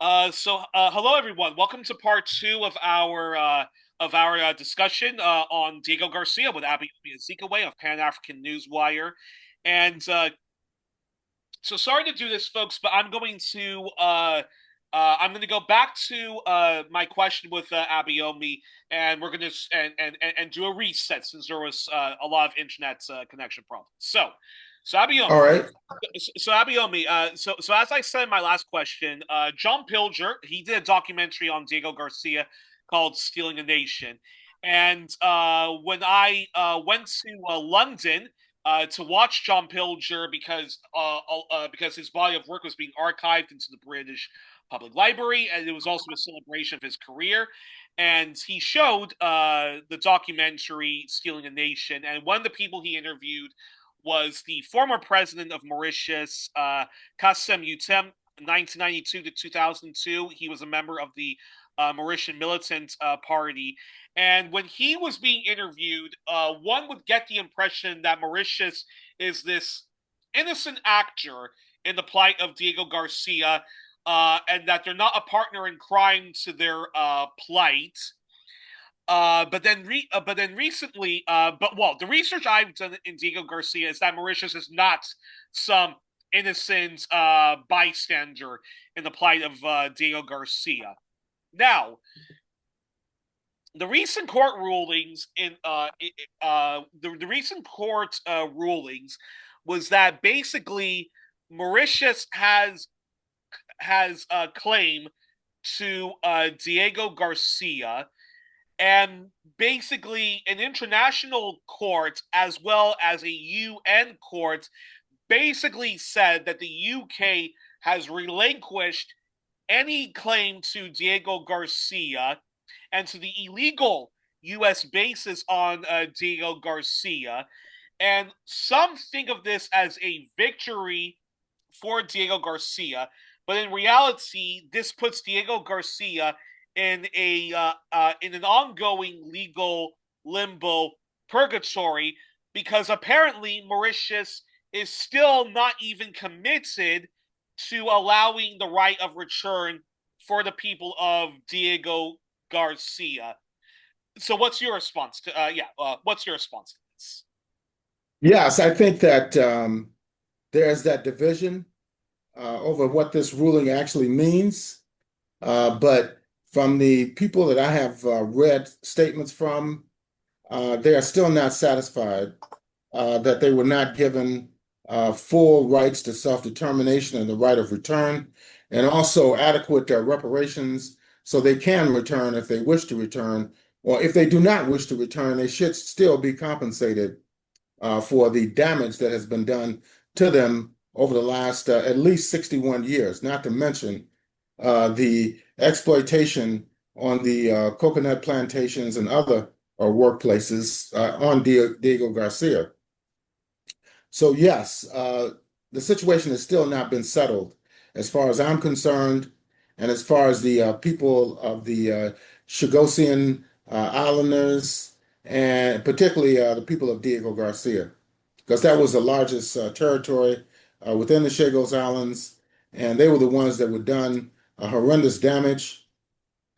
Hello everyone. Welcome to part two of our discussion on Diego Garcia with Abayomi Azikiwe of Pan African Newswire, and so sorry to do this, folks, but I'm going to go back to my question with Abayomi, and we're going to and do a reset since there was a lot of internet connection problems. So Abayomi, All right. so as I said in my last question, John Pilger, he did a documentary on Diego Garcia called "Stealing a Nation," and when I went to London to watch John Pilger because his body of work was being archived into the British Public Library, and it was also a celebration of his career. And he showed the documentary "Stealing a Nation," and one of the people he interviewed was the former president of Mauritius, Kassem Youtem, 1992 to 2002. He was a member of the Mauritian Militant Party. And when he was being interviewed, one would get the impression that Mauritius is this innocent actor in the plight of Diego Garcia, and that they're not a partner in crime to their plight. But then recently, the research I've done in Diego Garcia is that Mauritius is not some innocent bystander in the plight of Diego Garcia. Now, the recent court rulings the recent court rulings was that basically Mauritius has a claim to Diego Garcia, and basically an international court as well as a UN court basically said that the UK has relinquished any claim to Diego Garcia and to the illegal US bases on Diego Garcia. And some think of this as a victory for Diego Garcia, but in reality, this puts Diego Garcia in an ongoing legal limbo purgatory, because apparently Mauritius is still not even committed to allowing the right of return for the people of Diego Garcia. So what's your response to what's your response to this? Yes, I think that there's that division over what this ruling actually means. But from the people that I have read statements from, they are still not satisfied that they were not given full rights to self-determination and the right of return, and also adequate reparations so they can return if they wish to return, or if they do not wish to return, they should still be compensated for the damage that has been done to them over the last at least 61 years, not to mention the exploitation on the coconut plantations and other workplaces on Diego Garcia. So yes, the situation has still not been settled as far as I'm concerned, and as far as the people of the Chagosian Islanders, and particularly the people of Diego Garcia, because that was the largest territory within the Chagos Islands, and they were the ones that were done horrendous damage.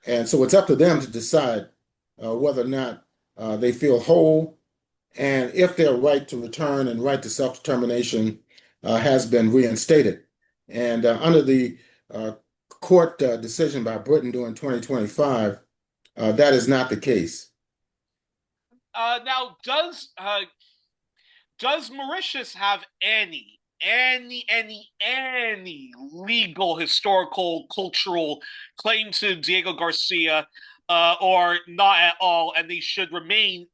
And so it's up to them to decide whether or not they feel whole, and if their right to return and right to self-determination has been reinstated. And under the court decision by Britain during 2025, that is not the case. Now, does Mauritius have any legal, historical, cultural claim to Diego Garcia, or not at all? And they should remain,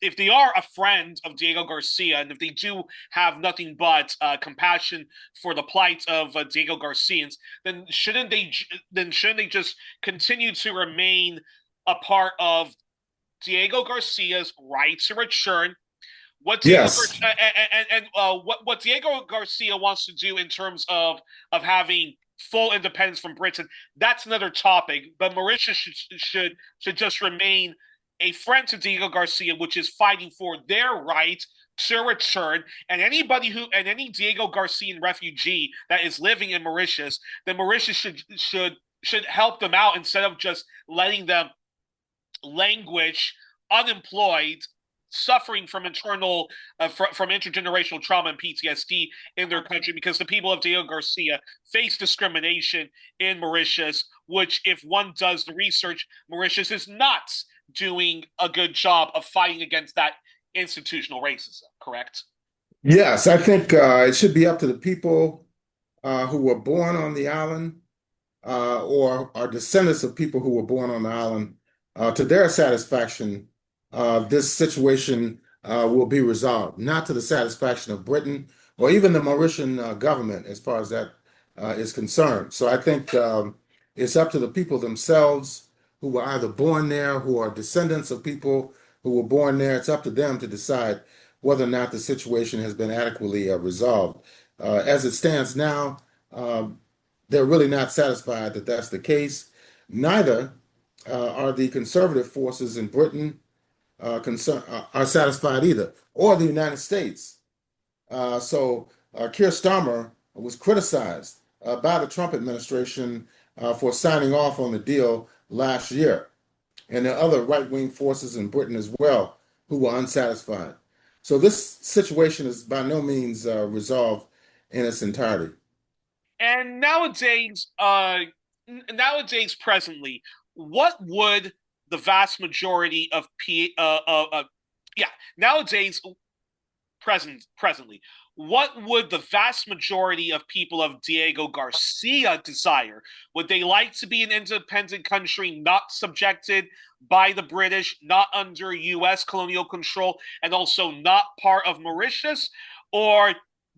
if they are a friend of Diego Garcia, and if they do have nothing but compassion for the plight of Diego Garcians, then shouldn't they just continue to remain a part of Diego Garcia's right to return? What Diego Yes. what Diego Garcia wants to do in terms of having full independence from Britain, that's another topic. But Mauritius should just remain a friend to Diego Garcia, which is fighting for their right to return, and any Diego Garcian refugee that is living in Mauritius, then Mauritius should help them out instead of just letting them languish unemployed, suffering from from intergenerational trauma and PTSD in their country, because the people of Diego Garcia face discrimination in Mauritius, which, if one does the research, Mauritius is not doing a good job of fighting against that institutional racism. Correct? Yes, I think it should be up to the people who were born on the island or are descendants of people who were born on the island, to their satisfaction, this situation will be resolved, not to the satisfaction of Britain or even the Mauritian government as far as that is concerned. So I think it's up to the people themselves who were either born there, who are descendants of people who were born there. It's up to them to decide whether or not the situation has been adequately resolved. As it stands now, they're really not satisfied that that's the case. Neither are the conservative forces in Britain are satisfied either, or the United States. Keir Starmer was criticized by the Trump administration for signing off on the deal last year, and there are other right-wing forces in Britain as well who were unsatisfied. So this situation is by no means resolved in its entirety. And nowadays, presently, what would the vast majority of yeah, nowadays, presently, what would the vast majority of people of Diego Garcia desire? Would they like to be an independent country, not subjected by the British, not under U.S. colonial control, and also not part of Mauritius? Or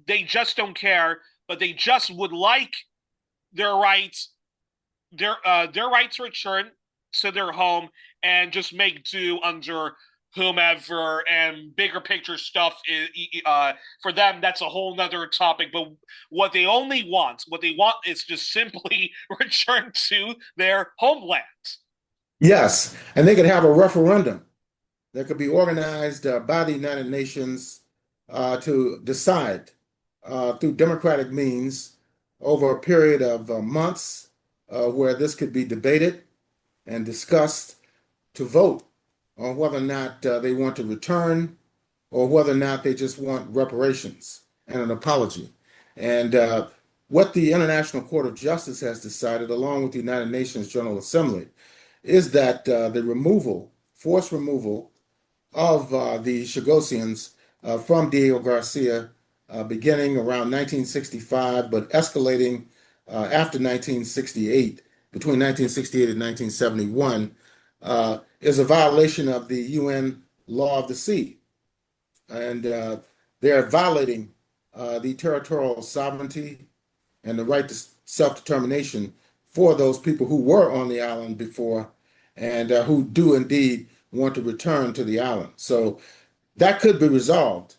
they just don't care, but they just would like their rights, their right to return to their home and just make do under whomever, and bigger picture stuff for them, that's a whole nother topic. But what they want is just simply return to their homeland. Yes, and they could have a referendum that could be organized by the United Nations to decide through democratic means over a period of months where this could be debated and discussed to vote on whether or not they want to return or whether or not they just want reparations and an apology. And what the International Court of Justice has decided, along with the United Nations General Assembly, is that forced removal of the Chagosians from Diego Garcia beginning around 1965, but escalating after 1968, between 1968 and 1971, is a violation of the UN Law of the Sea. And they're violating the territorial sovereignty and the right to self-determination for those people who were on the island before and who do indeed want to return to the island. So that could be resolved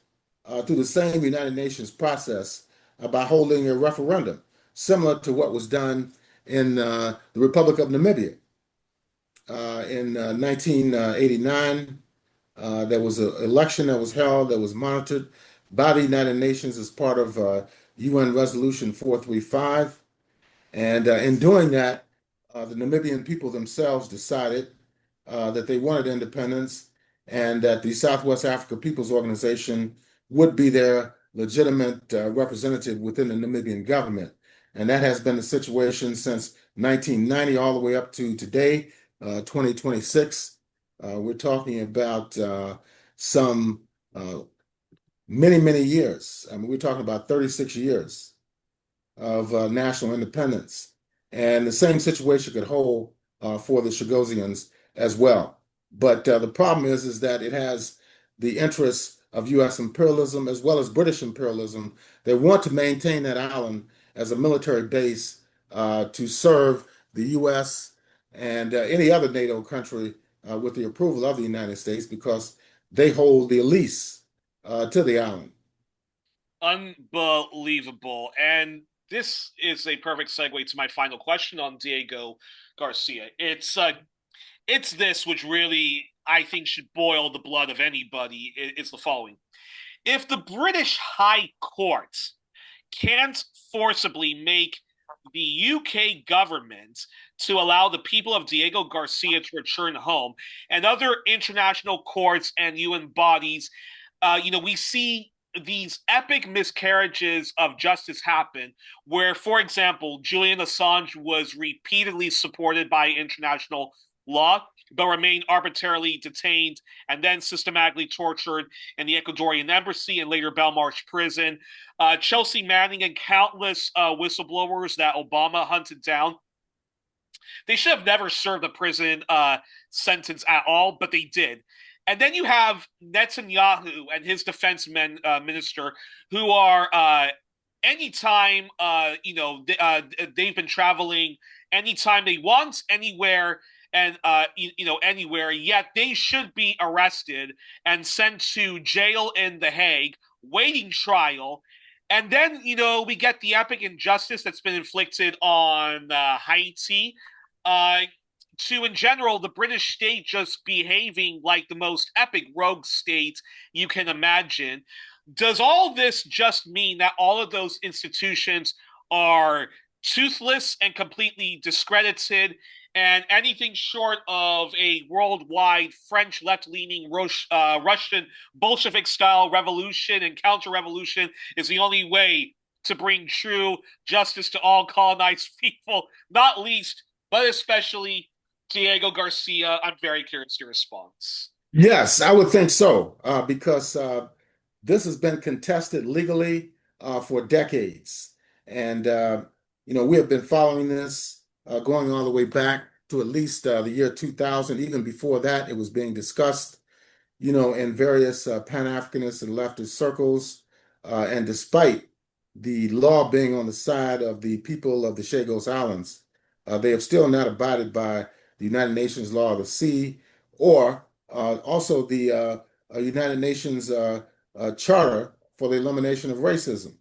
through the same United Nations process by holding a referendum, similar to what was done in the Republic of Namibia. In 1989, there was an election that was held that was monitored by the United Nations as part of UN Resolution 435. And in doing that, the Namibian people themselves decided that they wanted independence and that the Southwest Africa People's Organization would be their legitimate representative within the Namibian government. And that has been the situation since 1990 all the way up to today, 2026. We're talking about some many, many years. I mean, we're talking about 36 years of national independence. And the same situation could hold for the Chagosians as well. But the problem is that it has the interests of U.S. imperialism as well as British imperialism. They want to maintain that island as a military base to serve the U.S. and any other NATO country with the approval of the United States because they hold the lease to the island. Unbelievable. And this is a perfect segue to my final question on Diego Garcia. It's this which really I think should boil the blood of anybody. It's the following: If the British High Court can't forcibly make the UK government to allow the people of Diego Garcia to return home, and other international courts and UN bodies, we see these epic miscarriages of justice happen, where, for example, Julian Assange was repeatedly supported by international law, but remained arbitrarily detained and then systematically tortured in the Ecuadorian embassy and later Belmarsh prison. Chelsea Manning and countless whistleblowers that Obama hunted down. They should have never served a prison sentence at all, but they did. And then you have Netanyahu and his minister, who are anytime they've been traveling anytime they want, anywhere, and anywhere. Yet they should be arrested and sent to jail in The Hague, waiting trial. And then, we get the epic injustice that's been inflicted on Haiti, uh, to, in general, the British state just behaving like the most epic rogue state you can imagine. Does all this just mean that all of those institutions are toothless and completely discredited, and anything short of a worldwide French left-leaning Russian Bolshevik-style revolution and counter-revolution is the only way to bring true justice to all colonized people, not least, but especially Diego Garcia? I'm very curious your response. Yes, I would think so, because this has been contested legally for decades. And, we have been following this going all the way back to at least the year 2000. Even before that, it was being discussed, in various Pan-Africanist and leftist circles. And despite the law being on the side of the people of the Chagos Islands, they have still not abided by the United Nations Law of the Sea, or also the United Nations Charter for the Elimination of Racism.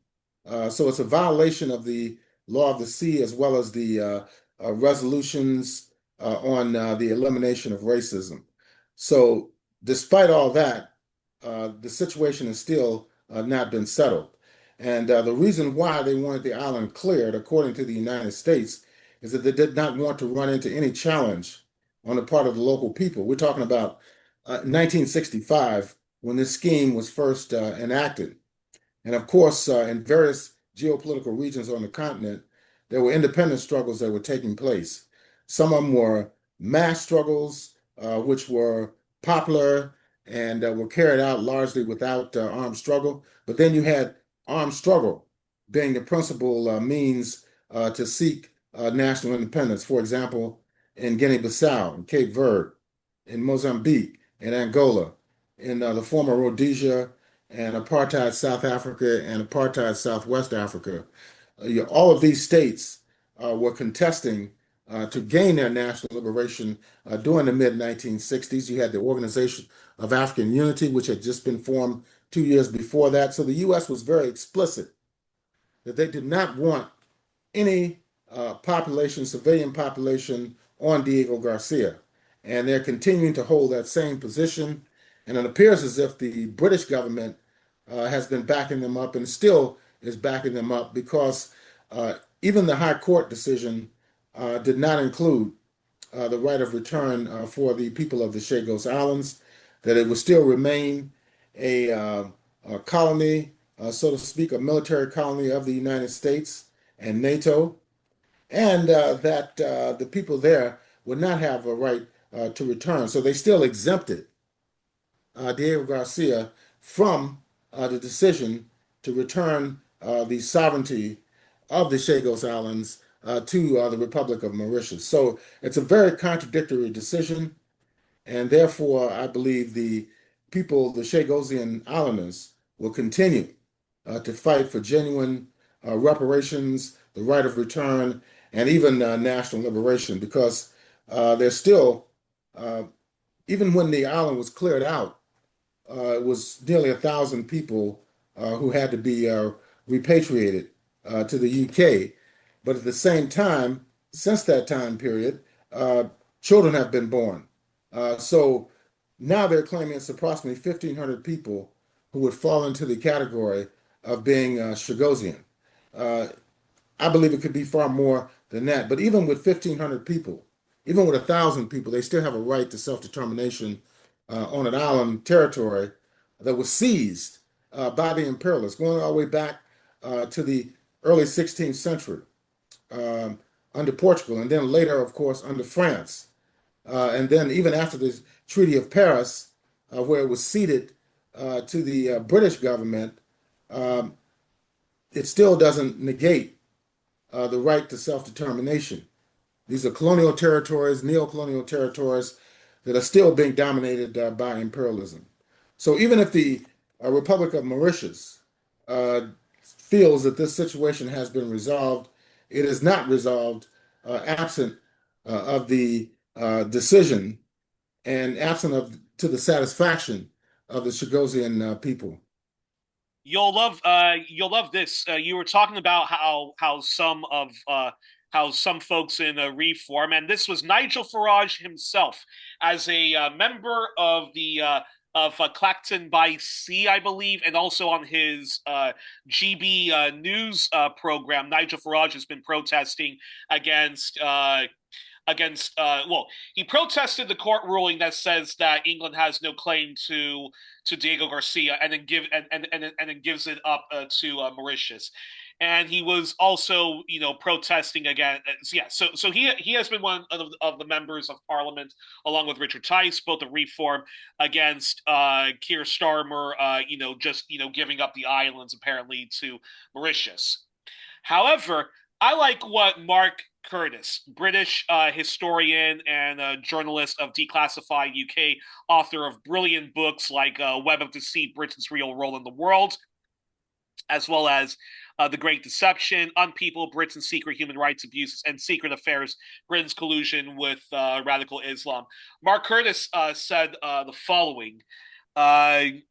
So it's a violation of the law of the sea, as well as the resolutions on the elimination of racism. So despite all that, the situation has still not been settled. And the reason why they wanted the island cleared, according to the United States, is that they did not want to run into any challenge on the part of the local people. We're talking about 1965, when this scheme was first enacted. And of course, in various geopolitical regions on the continent, there were independence struggles that were taking place. Some of them were mass struggles, which were popular and were carried out largely without armed struggle. But then you had armed struggle being the principal means to seek national independence. For example, in Guinea-Bissau, in Cape Verde, in Mozambique, in Angola, in the former Rhodesia, and apartheid South Africa and apartheid Southwest Africa. All of these states were contesting to gain their national liberation during the mid 1960s. You had the Organization of African Unity, which had just been formed 2 years before that. So the U.S. was very explicit that they did not want any civilian population on Diego Garcia. And they're continuing to hold that same position. And it appears as if the British government has been backing them up and still is backing them up, because even the High Court decision did not include the right of return for the people of the Chagos Islands, that it would still remain a colony, so to speak, a military colony of the United States and NATO, and that the people there would not have a right to return. So they still exempted Diego Garcia from the decision to return the sovereignty of the Chagos Islands to the Republic of Mauritius. So it's a very contradictory decision, and therefore I believe the people, the Chagosian Islanders, will continue to fight for genuine reparations, the right of return, and even national liberation, because there's still, uh, even when the island was cleared out, it was nearly 1,000 people who had to be repatriated to the UK. But at the same time, since that time period, uh, children have been born. So now they're claiming it's approximately 1,500 people who would fall into the category of being Chagosian. Uh, I believe it could be far more than that. But even with 1,500 people, even with 1,000 people, they still have a right to self-determination on an island territory that was seized by the imperialists, going all the way back to the early 16th century um, under Portugal, and then later, of course, under France. And then even after the Treaty of Paris, where it was ceded to the British government, um, it still doesn't negate the right to self-determination. These are colonial territories, neo-colonial territories that are still being dominated by imperialism. So even if the Republic of Mauritius uh, feels that this situation has been resolved, it is not resolved absent of the decision and absent of to the satisfaction of the Chagosian people. You'll love this. You were talking about how some folks in Reform, and this was Nigel Farage himself, as a member of the Clacton by Sea, I believe, and also on his GB news program. Nigel Farage has been protesting against well, he protested the court ruling that says that England has no claim to Diego Garcia, and then then gives it up to Mauritius. And he was also, protesting again. So he has been one of the members of Parliament, along with Richard Tice, both of Reform, against Keir Starmer, just giving up the islands apparently to Mauritius. However, I like what Mark Curtis, British historian and journalist of Declassified UK, author of brilliant books like Web of Deceit, Britain's Real Role in the World, as well as The Great Deception, Unpeople, Britain's Secret Human Rights Abuses, and Secret Affairs, Britain's Collusion with Radical Islam. Mark Curtis said the following in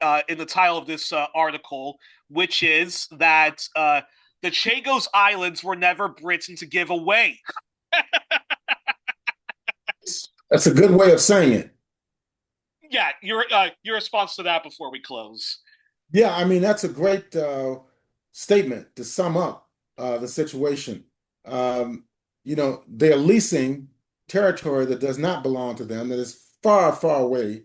the title of this article, which is that the Chagos Islands were never Britain to give away. That's a good way of saying it. Yeah, your response to that before we close. Yeah, I mean, that's a great statement to sum up the situation. Um, they're leasing territory that does not belong to them, that is far, far away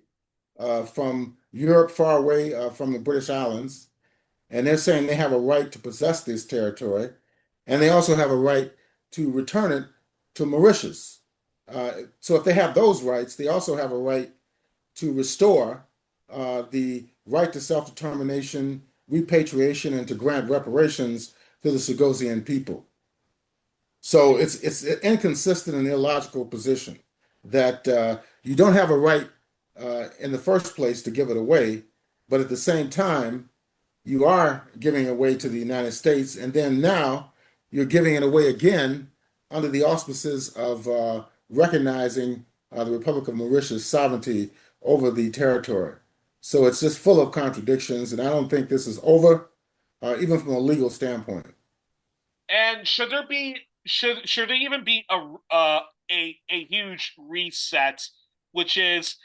from Europe, far away from the British Islands. And they're saying they have a right to possess this territory. And they also have a right to return it to Mauritius. So if they have those rights, they also have a right to restore the right to self-determination, repatriation, and to grant reparations to the Chagosian people. So it's an inconsistent and illogical position that you don't have a right in the first place to give it away, but at the same time, you are giving it away to the United States, and then now you're giving it away again under the auspices of recognizing the Republic of Mauritius' sovereignty over the territory. So it's just full of contradictions, and I don't think this is over, even from a legal standpoint. And should there even be a huge reset, which is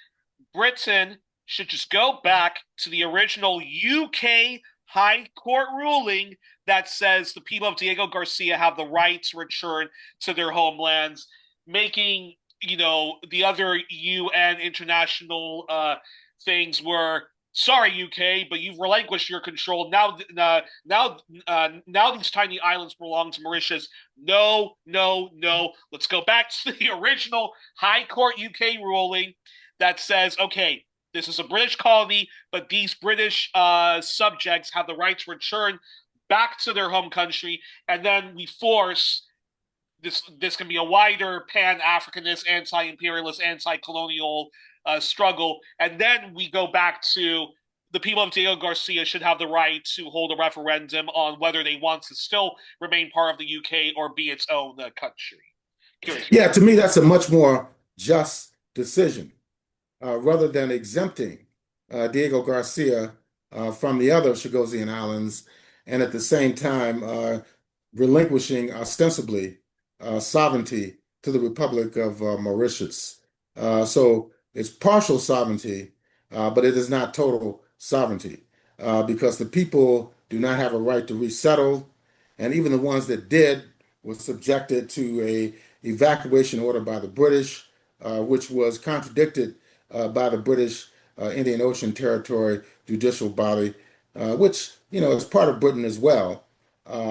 Britain should just go back to the original UK High Court ruling that says the people of Diego Garcia have the right to return to their homelands, making the other UN international things were sorry UK, but you've relinquished your control. Now these tiny islands belong to Mauritius. No, no, no. Let's go back to the original High Court UK ruling that says, okay, this is a British colony, but these British subjects have the right to return back to their home country, and then we force this. This can be a wider pan-Africanist, anti-imperialist, anti-colonial struggle, and then we go back to the people of Diego Garcia should have the right to hold a referendum on whether they want to still remain part of the UK or be its own country. Curious. Yeah, to me, that's a much more just decision. Rather than exempting Diego Garcia from the other Chagosian islands, and at the same time relinquishing ostensibly sovereignty to the Republic of Mauritius. So it's partial sovereignty, but it is not total sovereignty. because the people do not have a right to resettle, and even the ones that did were subjected to a evacuation order by the British, which was contradicted by the British Indian Ocean Territory judicial body, which is part of Britain as well,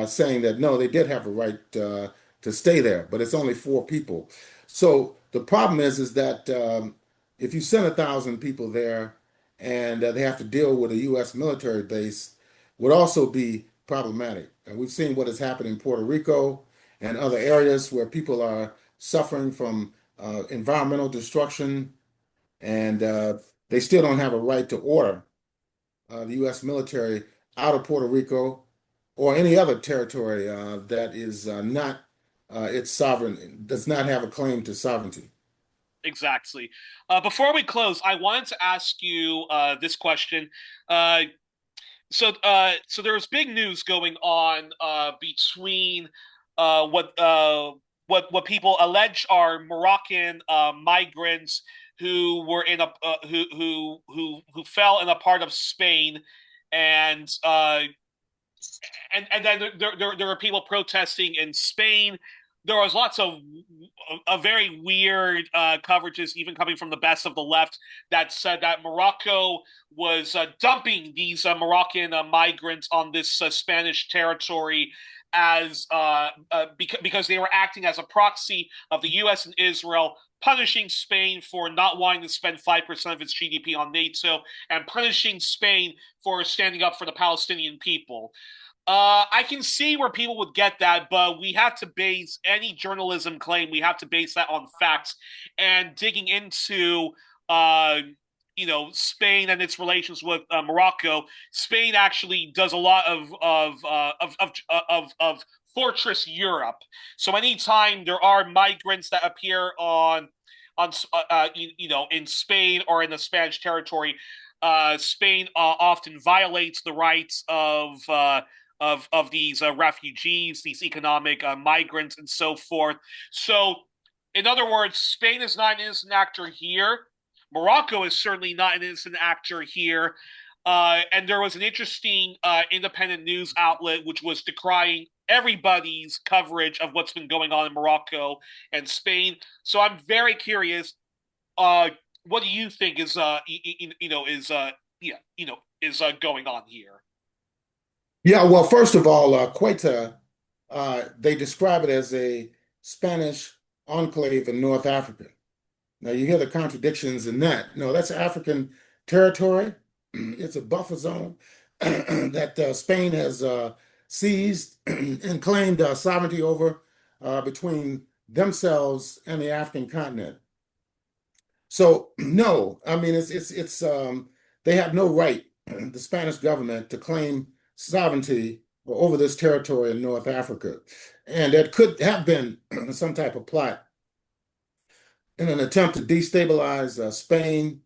saying that no, they did have a right to stay there, but it's only four people. So the problem is that if you send 1,000 people there and they have to deal with a U.S. military base, would also be problematic. And we've seen what has happened in Puerto Rico and other areas where people are suffering from environmental destruction, and they still don't have a right to order the U.S. military out of Puerto Rico or any other territory that is not its sovereign, does not have a claim to sovereignty. Exactly. Before we close, I wanted to ask you this question. Uh, so there was big news going on between what what people allege are Moroccan migrants who were in a who fell in a part of Spain, and and then there were people protesting in Spain. There was lots of very weird coverages, even coming from the best of the left, that said that Morocco was dumping these Moroccan migrants on this Spanish territory as because they were acting as a proxy of the U.S. and Israel, punishing Spain for not wanting to spend 5% of its GDP on NATO, and punishing Spain for standing up for the Palestinian people. I can see where people would get that, but we have to base any journalism claim, we have to base that on facts. And digging into, uh, Spain and its relations with Morocco, Spain actually does a lot of fortress Europe. So anytime there are migrants that appear in Spain or in the Spanish territory, Spain often violates the rights of these refugees, these economic migrants, and so forth. So, in other words, Spain is not an innocent actor here. Morocco is certainly not an innocent actor here. And there was an interesting independent news outlet which was decrying everybody's coverage of what's been going on in Morocco and Spain. So I'm very curious. Uh, what do you think is is going on here? Yeah, well, first of all, Quetta, they describe it as a Spanish enclave in North Africa. Now, you hear the contradictions in that. No, that's African territory. It's a buffer zone that Spain has seized and claimed sovereignty over between themselves and the African continent. So, no, I mean, they have no right, the Spanish government, to claim sovereignty over this territory in North Africa. And that could have been some type of plot in an attempt to destabilize Spain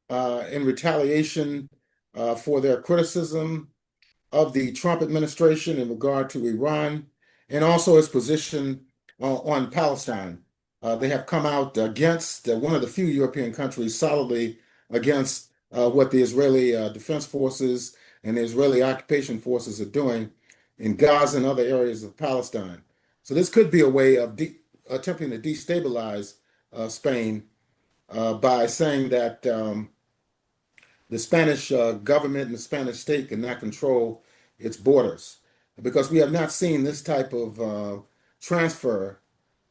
in retaliation for their criticism of the Trump administration in regard to Iran and also its position on Palestine. They have come out against one of the few European countries solidly against what the Israeli Defense Forces and the Israeli occupation forces are doing in Gaza and other areas of Palestine. So this could be a way of attempting to destabilize Spain by saying that the Spanish government and the Spanish state cannot control its borders because we have not seen this type of transfer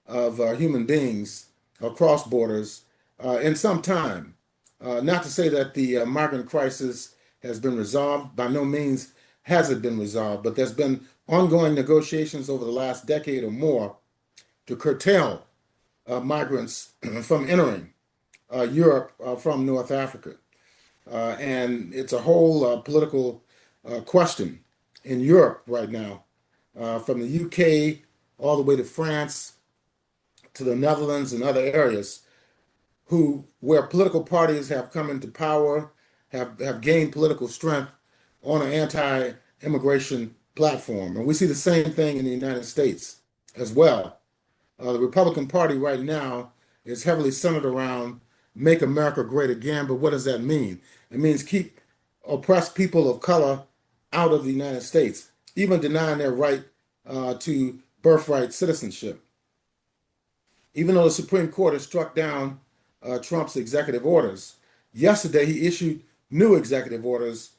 of human beings across borders in some time. Not to say that the migrant crisis has been resolved, by no means has it been resolved, but there's been ongoing negotiations over the last decade or more to curtail migrants from entering Europe from North Africa. And it's a whole political question in Europe right now, from the UK all the way to France to the Netherlands and other areas, where political parties have come into power, have gained political strength on an anti-immigration platform. And we see the same thing in the United States as well. The Republican Party right now is heavily centered around Make America Great Again, but what does that mean? It means keep oppress people of color out of the United States, even denying their right to birthright citizenship. Even though the Supreme Court has struck down Trump's executive orders, yesterday he issued new executive orders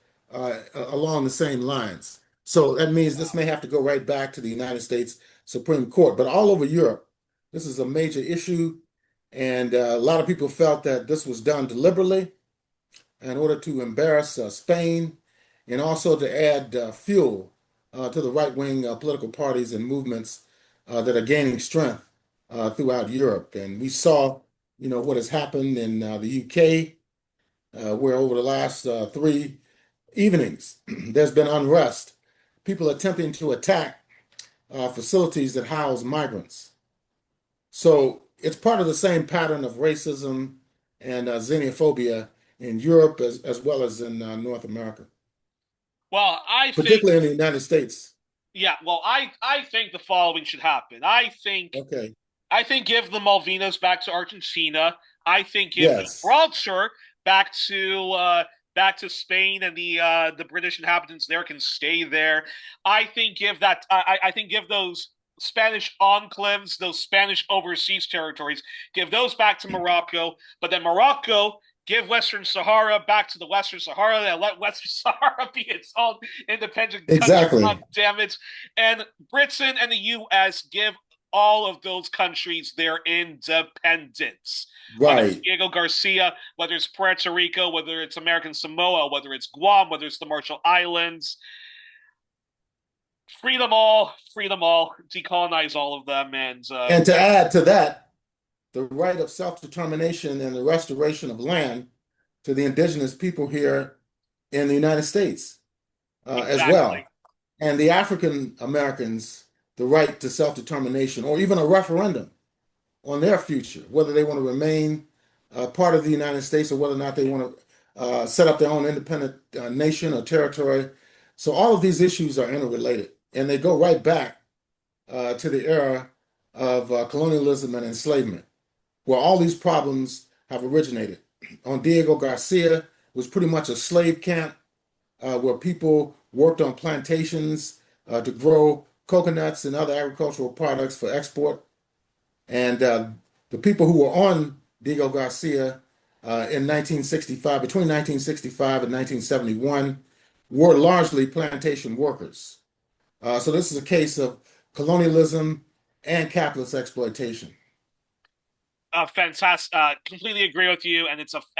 along the same lines. So that means this may have to go right back to the United States Supreme Court. But all over Europe, this is a major issue. And a lot of people felt that this was done deliberately in order to embarrass Spain and also to add fuel to the right-wing political parties and movements that are gaining strength throughout Europe. And we saw, what has happened in the UK, where over the last three evenings, there's been unrest, people attempting to attack facilities that house migrants. So it's part of the same pattern of racism and xenophobia in Europe as well as in North America, Well, I think, particularly in the United States. yeah, well, I think the following should happen. Okay. I think give the Malvinas back to Argentina. I think give Yes. Gibraltar back to back to Spain, and the British inhabitants there can stay there. I think give those Spanish enclaves, those Spanish overseas territories, give those back to Morocco. But then Morocco give Western Sahara back to the Western Sahara and let Western Sahara be its own independent country. God Exactly. damn it! And Britain and the U.S. give all of those countries their independence. Whether it's Right. Diego Garcia, whether it's Puerto Rico, whether it's American Samoa, whether it's Guam, whether it's the Marshall Islands, free them all, decolonize all of them, and And to add to that, the right of self-determination and the restoration of land to the indigenous people here in the United States as exactly. well. And the African Americans, the right to self-determination or even a referendum on their future, whether they want to remain part of the United States or whether or not they want to set up their own independent nation or territory. So all of these issues are interrelated, and they go right back to the era of colonialism and enslavement, where all these problems have originated. On Diego Garcia was pretty much a slave camp where people worked on plantations to grow coconuts and other agricultural products for export. And the people who were on Diego Garcia in 1965, between 1965 and 1971, were largely plantation workers. So this is a case of colonialism and capitalist exploitation. Fantastic. Completely agree with you, and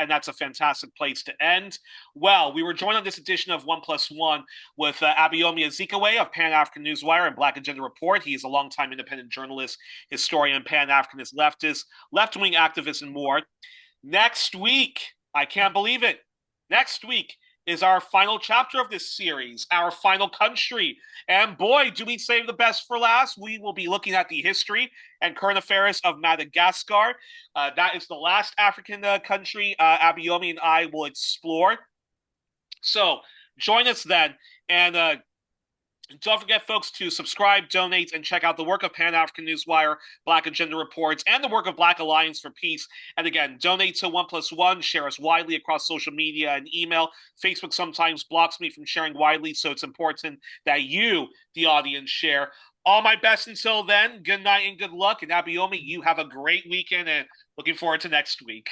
that's a fantastic place to end. Well, we were joined on this edition of One Plus One with Abayomi Azikiwe of Pan African Newswire and Black Agenda Report. He is a longtime independent journalist, historian, Pan Africanist, leftist, left wing activist, and more. Next week, I can't believe it. Next week is our final chapter of this series, our final country. And boy, do we save the best for last. We will be looking at the history and current affairs of Madagascar. That is the last African country Abayomi and I will explore. So join us then. And don't forget, folks, to subscribe, donate, and check out the work of Pan African Newswire, Black Agenda Reports, and the work of Black Alliance for Peace. And again, donate to One Plus One, share us widely across social media and email. Facebook sometimes blocks me from sharing widely, so it's important that you, the audience, share. All my best until then. Good night and good luck. And Abayomi, you have a great weekend and looking forward to next week.